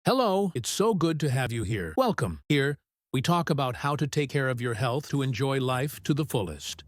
Hello, it's so good to have you here. Welcome. Here, we talk about how to take care of your health to enjoy life to the fullest.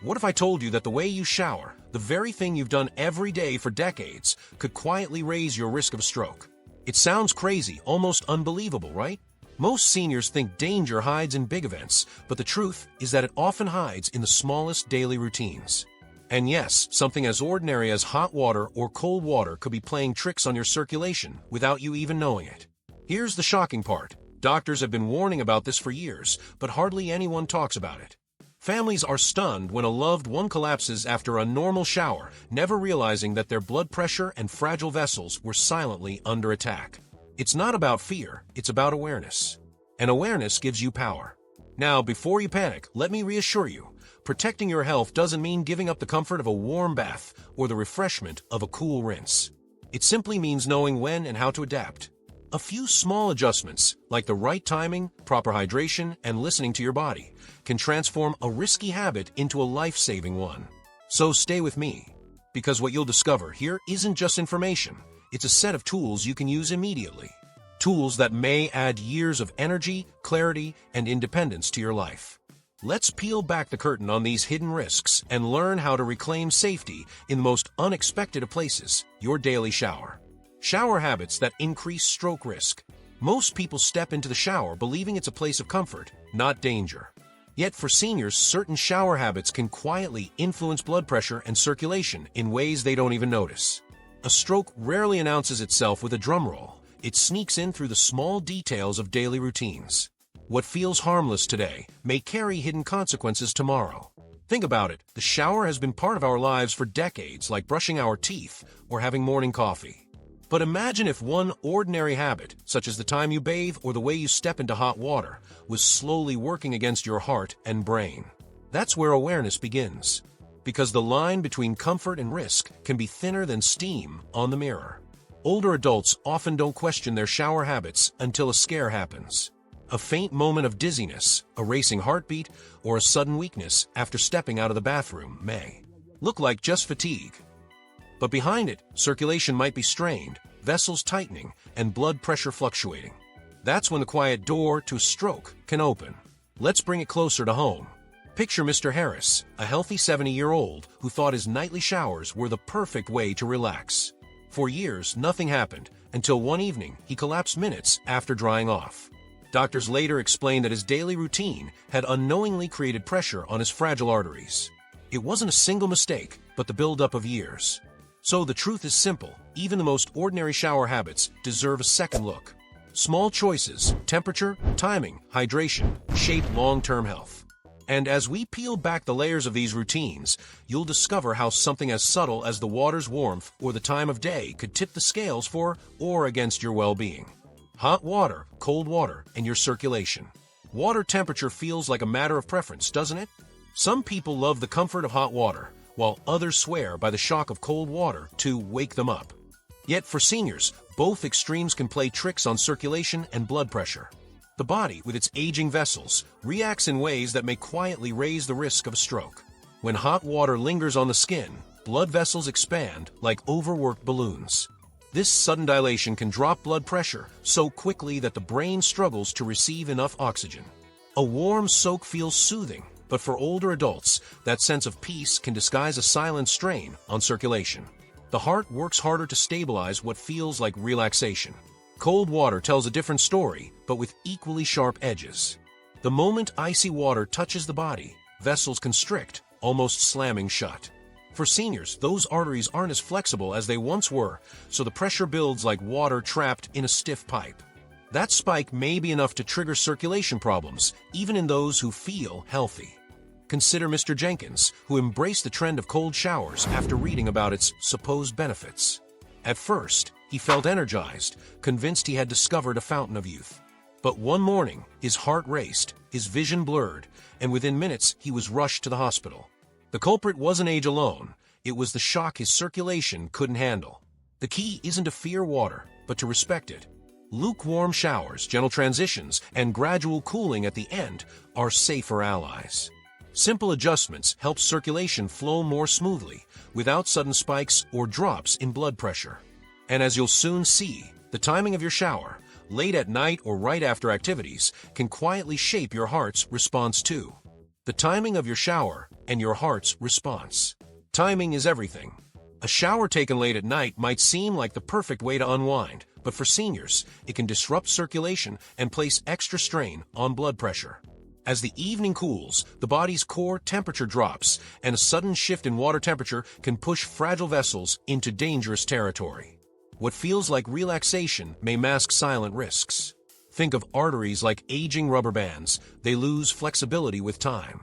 What if I told you that the way you shower, the very thing you've done every day for decades, could quietly raise your risk of stroke? It sounds crazy, almost unbelievable, right? Most seniors think danger hides in big events, but the truth is that it often hides in the smallest daily routines. And yes, something as ordinary as hot water or cold water could be playing tricks on your circulation without you even knowing it. Here's the shocking part. Doctors have been warning about this for years, but hardly anyone talks about it. Families are stunned when a loved one collapses after a normal shower, never realizing that their blood pressure and fragile vessels were silently under attack. It's not about fear, it's about awareness. And awareness gives you power. Now, before you panic, let me reassure you, protecting your health doesn't mean giving up the comfort of a warm bath or the refreshment of a cool rinse. It simply means knowing when and how to adapt. A few small adjustments, like the right timing, proper hydration, and listening to your body, can transform a risky habit into a life-saving one. So stay with me, because what you'll discover here isn't just information, it's a set of tools you can use immediately. Tools that may add years of energy, clarity, and independence to your life. Let's peel back the curtain on these hidden risks and learn how to reclaim safety in the most unexpected of places, your daily shower. Shower habits that increase stroke risk. Most people step into the shower believing it's a place of comfort, not danger. Yet for seniors, certain shower habits can quietly influence blood pressure and circulation in ways they don't even notice. A stroke rarely announces itself with a drum roll. It sneaks in through the small details of daily routines. What feels harmless today may carry hidden consequences tomorrow. Think about it. The shower has been part of our lives for decades, like brushing our teeth or having morning coffee. But imagine if one ordinary habit, such as the time you bathe or the way you step into hot water, was slowly working against your heart and brain. That's where awareness begins. Because the line between comfort and risk can be thinner than steam on the mirror. Older adults often don't question their shower habits until a scare happens. A faint moment of dizziness, a racing heartbeat, or a sudden weakness after stepping out of the bathroom may look like just fatigue. But behind it, circulation might be strained, vessels tightening, and blood pressure fluctuating. That's when the quiet door to a stroke can open. Let's bring it closer to home. Picture Mr. Harris, a healthy 70-year-old who thought his nightly showers were the perfect way to relax. For years, nothing happened, until one evening he collapsed minutes after drying off. Doctors later explained that his daily routine had unknowingly created pressure on his fragile arteries. It wasn't a single mistake, but the buildup of years. So the truth is simple, even the most ordinary shower habits deserve a second look. Small choices, temperature, timing, hydration, shape long-term health. And as we peel back the layers of these routines, you'll discover how something as subtle as the water's warmth or the time of day could tip the scales for or against your well-being. Hot water, cold water, and your circulation. Water temperature feels like a matter of preference, doesn't it? Some people love the comfort of hot water, while others swear by the shock of cold water to wake them up. Yet for seniors, both extremes can play tricks on circulation and blood pressure. The body, with its aging vessels, reacts in ways that may quietly raise the risk of a stroke. When hot water lingers on the skin, blood vessels expand like overworked balloons. This sudden dilation can drop blood pressure so quickly that the brain struggles to receive enough oxygen. A warm soak feels soothing, but for older adults, that sense of peace can disguise a silent strain on circulation. The heart works harder to stabilize what feels like relaxation. Cold water tells a different story, but with equally sharp edges. The moment icy water touches the body, vessels constrict, almost slamming shut. For seniors, those arteries aren't as flexible as they once were, so the pressure builds like water trapped in a stiff pipe. That spike may be enough to trigger circulation problems, even in those who feel healthy. Consider Mr. Jenkins, who embraced the trend of cold showers after reading about its supposed benefits. At first, he felt energized, convinced he had discovered a fountain of youth. But one morning, his heart raced, his vision blurred, and within minutes he was rushed to the hospital. The culprit wasn't age alone, it was the shock his circulation couldn't handle. The key isn't to fear water, but to respect it. Lukewarm showers, gentle transitions, and gradual cooling at the end are safer allies. Simple adjustments help circulation flow more smoothly, without sudden spikes or drops in blood pressure. And as you'll soon see, The timing of your shower, late at night or right after activities, can quietly shape your heart's response too. The timing of your shower and your heart's response. Timing is everything. A shower taken late at night might seem like the perfect way to unwind, but for seniors, it can disrupt circulation and place extra strain on blood pressure. As the evening cools, the body's core temperature drops, and a sudden shift in water temperature can push fragile vessels into dangerous territory. What feels like relaxation may mask silent risks. Think of arteries like aging rubber bands. They lose flexibility with time.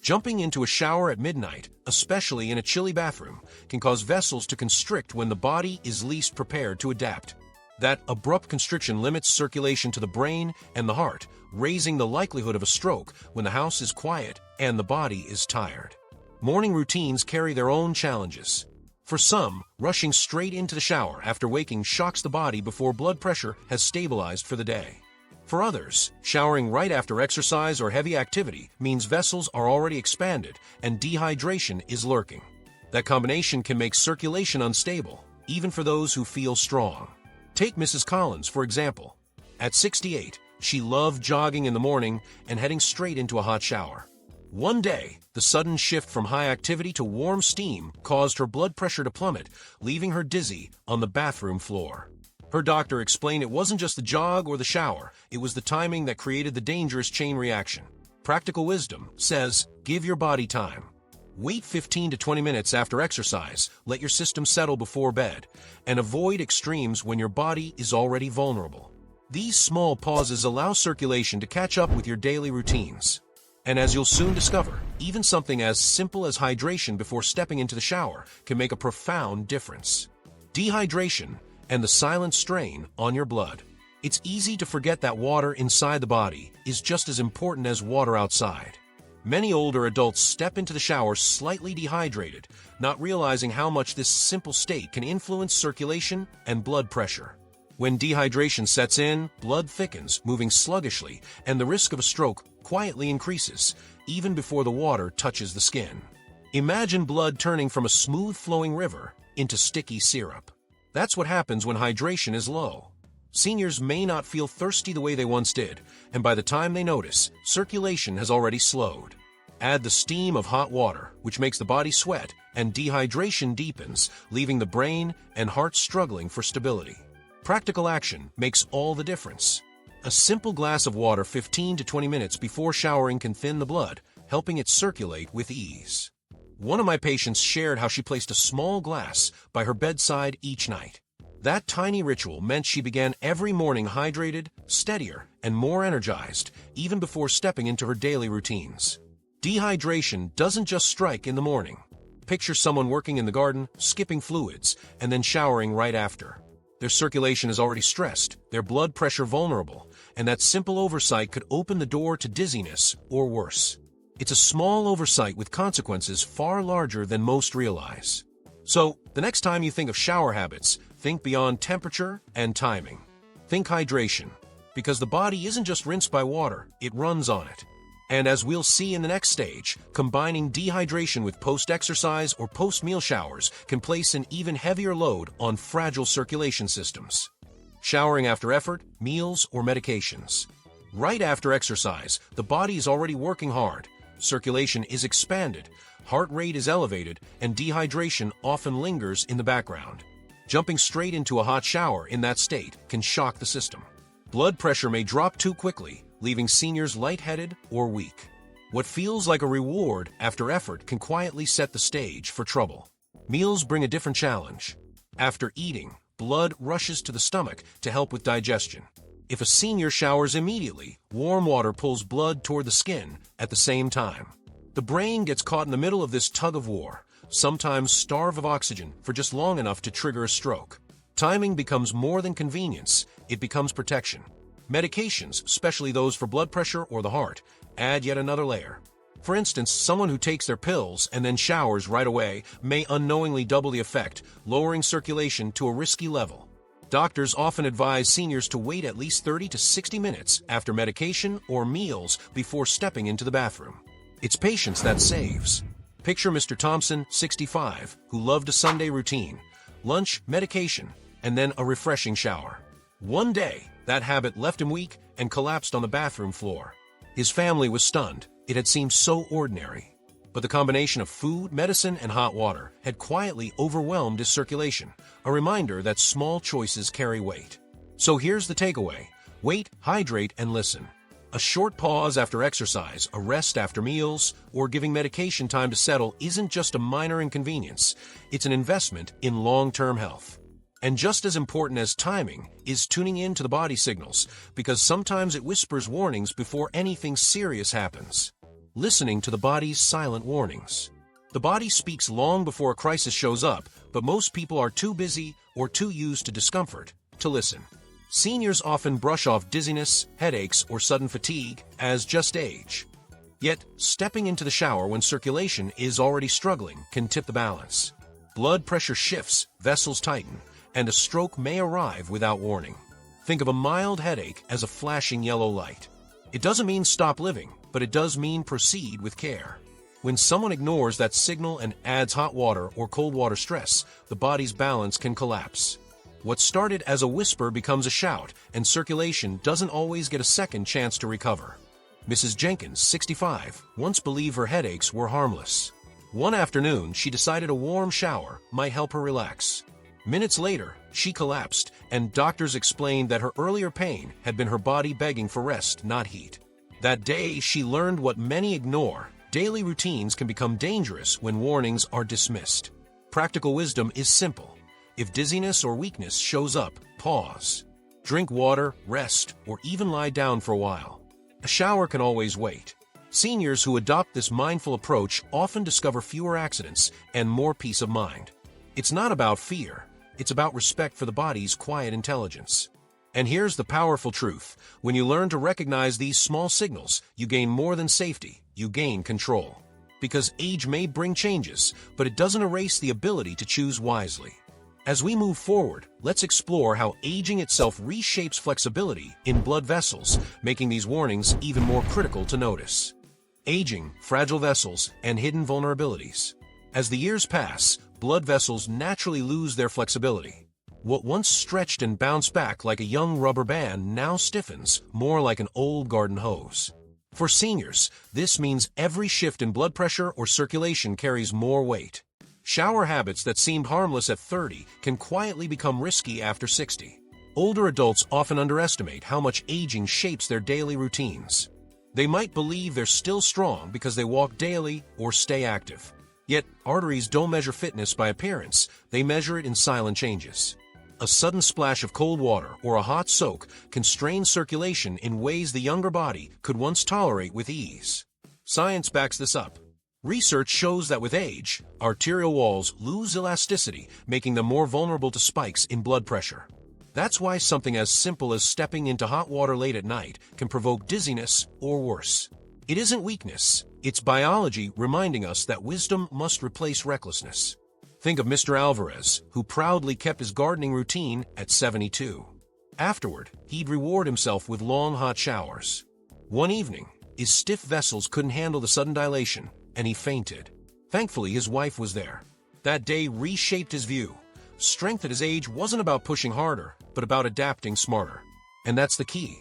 Jumping into a shower at midnight, especially in a chilly bathroom, can cause vessels to constrict when the body is least prepared to adapt. That abrupt constriction limits circulation to the brain and the heart, raising the likelihood of a stroke when the house is quiet and the body is tired. Morning routines carry their own challenges. For some, rushing straight into the shower after waking shocks the body before blood pressure has stabilized for the day. For others, showering right after exercise or heavy activity means vessels are already expanded and dehydration is lurking. That combination can make circulation unstable, even for those who feel strong. Take Mrs. Collins, for example. At 68, she loved jogging in the morning and heading straight into a hot shower. One day, the sudden shift from high activity to warm steam caused her blood pressure to plummet, leaving her dizzy on the bathroom floor. Her doctor explained it wasn't just the jog or the shower, it was the timing that created the dangerous chain reaction. Practical wisdom says, give your body time. Wait 15 to 20 minutes after exercise, let your system settle before bed, and avoid extremes when your body is already vulnerable. These small pauses allow circulation to catch up with your daily routines. And as you'll soon discover, even something as simple as hydration before stepping into the shower can make a profound difference. Dehydration and the silent strain on your blood. It's easy to forget that water inside the body is just as important as water outside. Many older adults step into the shower slightly dehydrated, not realizing how much this simple state can influence circulation and blood pressure. When dehydration sets in, blood thickens, moving sluggishly, and the risk of a stroke quietly increases, even before the water touches the skin. Imagine blood turning from a smooth-flowing river into sticky syrup. That's what happens when hydration is low. Seniors may not feel thirsty the way they once did, and by the time they notice, circulation has already slowed. Add the steam of hot water, which makes the body sweat, and dehydration deepens, leaving the brain and heart struggling for stability. Practical action makes all the difference. A simple glass of water 15 to 20 minutes before showering can thin the blood, helping it circulate with ease. One of my patients shared how she placed a small glass by her bedside each night. That tiny ritual meant she began every morning hydrated, steadier, and more energized, even before stepping into her daily routines. Dehydration doesn't just strike in the morning. Picture someone working in the garden, skipping fluids, and then showering right after. Their circulation is already stressed, their blood pressure vulnerable, and that simple oversight could open the door to dizziness or worse. It's a small oversight with consequences far larger than most realize. So, the next time you think of shower habits, think beyond temperature and timing. Think hydration, because the body isn't just rinsed by water, it runs on it. And as we'll see in the next stage, combining dehydration with post-exercise or post-meal showers can place an even heavier load on fragile circulation systems. Showering after effort, meals, or medications. Right after exercise, the body is already working hard. Circulation is expanded, heart rate is elevated, and dehydration often lingers in the background. Jumping straight into a hot shower in that state can shock the system. Blood pressure may drop too quickly, leaving seniors lightheaded or weak. What feels like a reward after effort can quietly set the stage for trouble. Meals bring a different challenge. After eating, blood rushes to the stomach to help with digestion. If a senior showers immediately, warm water pulls blood toward the skin at the same time. The brain gets caught in the middle of this tug-of-war, sometimes starved of oxygen for just long enough to trigger a stroke. Timing becomes more than convenience, it becomes protection. Medications, especially those for blood pressure or the heart, add yet another layer. For instance, someone who takes their pills and then showers right away may unknowingly double the effect, lowering circulation to a risky level. Doctors often advise seniors to wait at least 30 to 60 minutes after medication or meals before stepping into the bathroom. It's patience that saves. Picture Mr. Thompson, 65, who loved a Sunday routine: lunch, medication, and then a refreshing shower. One day, that habit left him weak and collapsed on the bathroom floor. His family was stunned. It had seemed so ordinary. But the combination of food, medicine, and hot water had quietly overwhelmed his circulation, a reminder that small choices carry weight. So here's the takeaway. Wait, hydrate, and listen. A short pause after exercise, a rest after meals, or giving medication time to settle isn't just a minor inconvenience. It's an investment in long-term health. And just as important as timing is tuning in to the body signals, because sometimes it whispers warnings before anything serious happens. Listening to the body's silent warnings. The body speaks long before a crisis shows up, but most people are too busy or too used to discomfort to listen. Seniors often brush off dizziness, headaches, or sudden fatigue as just age. Yet, stepping into the shower when circulation is already struggling can tip the balance. Blood pressure shifts, vessels tighten, and a stroke may arrive without warning. Think of a mild headache as a flashing yellow light. It doesn't mean stop living, but it does mean proceed with care. When someone ignores that signal and adds hot water or cold water stress, the body's balance can collapse. What started as a whisper becomes a shout, and circulation doesn't always get a second chance to recover. Mrs. Jenkins, 65, once believed her headaches were harmless. One afternoon, she decided a warm shower might help her relax. Minutes later, she collapsed, and doctors explained that her earlier pain had been her body begging for rest, not heat. That day, she learned what many ignore. Daily routines can become dangerous when warnings are dismissed. Practical wisdom is simple. If dizziness or weakness shows up, pause. Drink water, rest, or even lie down for a while. A shower can always wait. Seniors who adopt this mindful approach often discover fewer accidents and more peace of mind. It's not about fear. It's about respect for the body's quiet intelligence. And here's the powerful truth. When you learn to recognize these small signals, you gain more than safety, you gain control. Because age may bring changes, but it doesn't erase the ability to choose wisely. As we move forward, let's explore how aging itself reshapes flexibility in blood vessels, making these warnings even more critical to notice. Aging, fragile vessels, and hidden vulnerabilities. As the years pass, blood vessels naturally lose their flexibility. What once stretched and bounced back like a young rubber band now stiffens, more like an old garden hose. For seniors, this means every shift in blood pressure or circulation carries more weight. Shower habits that seemed harmless at 30 can quietly become risky after 60. Older adults often underestimate how much aging shapes their daily routines. They might believe they're still strong because they walk daily or stay active. Yet, arteries don't measure fitness by appearance, they measure it in silent changes. A sudden splash of cold water or a hot soak can strain circulation in ways the younger body could once tolerate with ease. Science backs this up. Research shows that with age, arterial walls lose elasticity, making them more vulnerable to spikes in blood pressure. That's why something as simple as stepping into hot water late at night can provoke dizziness or worse. It isn't weakness, it's biology reminding us that wisdom must replace recklessness. Think of Mr. Alvarez, who proudly kept his gardening routine at 72. Afterward, he'd reward himself with long hot showers. One evening, his stiff vessels couldn't handle the sudden dilation, and he fainted. Thankfully, his wife was there. That day reshaped his view. Strength at his age wasn't about pushing harder, but about adapting smarter. And that's the key.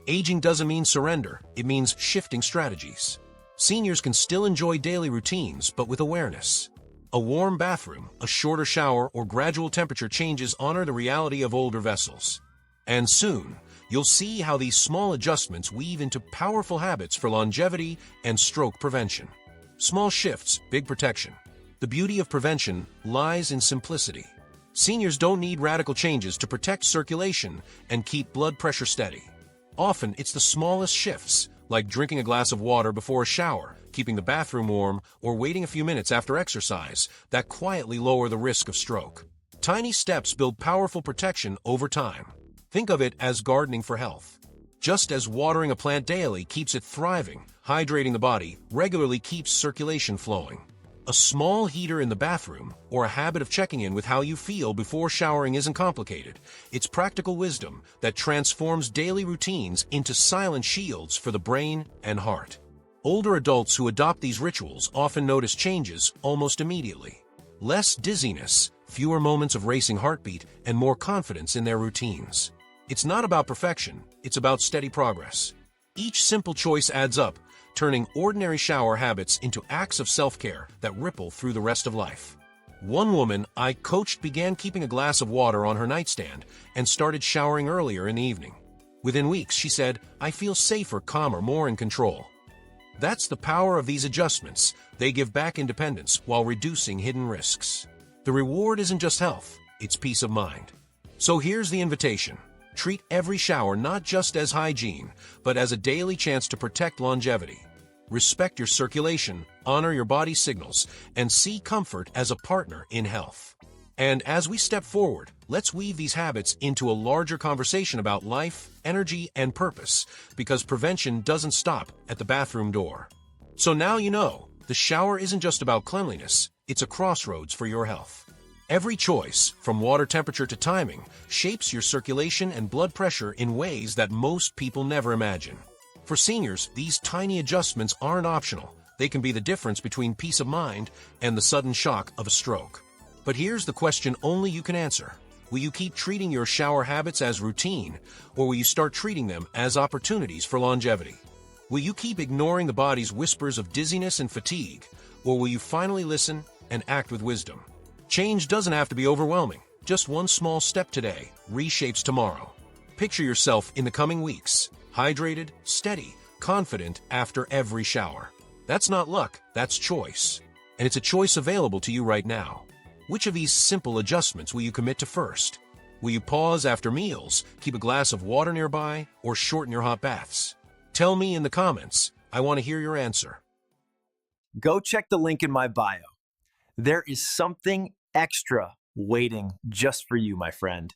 Aging doesn't mean surrender, it means shifting strategies. Seniors can still enjoy daily routines, but with awareness. A warm bathroom, a shorter shower, or gradual temperature changes honor the reality of older vessels. And soon, you'll see how these small adjustments weave into powerful habits for longevity and stroke prevention. Small shifts, big protection. The beauty of prevention lies in simplicity. Seniors don't need radical changes to protect circulation and keep blood pressure steady. Often, it's the smallest shifts, like drinking a glass of water before a shower, keeping the bathroom warm, or waiting a few minutes after exercise, that quietly lower the risk of stroke. Tiny steps build powerful protection over time. Think of it as gardening for health. Just as watering a plant daily keeps it thriving, hydrating the body regularly keeps circulation flowing. A small heater in the bathroom, or a habit of checking in with how you feel before showering isn't complicated. It's practical wisdom that transforms daily routines into silent shields for the brain and heart. Older adults who adopt these rituals often notice changes almost immediately. Less dizziness, fewer moments of racing heartbeat, and more confidence in their routines. It's not about perfection, it's about steady progress. Each simple choice adds up, turning ordinary shower habits into acts of self-care that ripple through the rest of life. One woman I coached began keeping a glass of water on her nightstand and started showering earlier in the evening. Within weeks, she said, "I feel safer, calmer, more in control." That's the power of these adjustments. They give back independence while reducing hidden risks. The reward isn't just health, it's peace of mind. So here's the invitation. Treat every shower not just as hygiene, but as a daily chance to protect longevity. Respect your circulation, honor your body's signals, and see comfort as a partner in health. And as we step forward, let's weave these habits into a larger conversation about life, energy, and purpose, because prevention doesn't stop at the bathroom door. So now you know, the shower isn't just about cleanliness, it's a crossroads for your health. Every choice, from water temperature to timing, shapes your circulation and blood pressure in ways that most people never imagine. For seniors, these tiny adjustments aren't optional. They can be the difference between peace of mind and the sudden shock of a stroke. But here's the question only you can answer. Will you keep treating your shower habits as routine, or will you start treating them as opportunities for longevity? Will you keep ignoring the body's whispers of dizziness and fatigue, or will you finally listen and act with wisdom? Change doesn't have to be overwhelming. Just one small step today reshapes tomorrow. Picture yourself in the coming weeks, hydrated, steady, confident after every shower. That's not luck, that's choice. And it's a choice available to you right now. Which of these simple adjustments will you commit to first? Will you pause after meals, keep a glass of water nearby, or shorten your hot baths? Tell me in the comments. I want to hear your answer. Go check the link in my bio. There is something extra waiting just for you, my friend.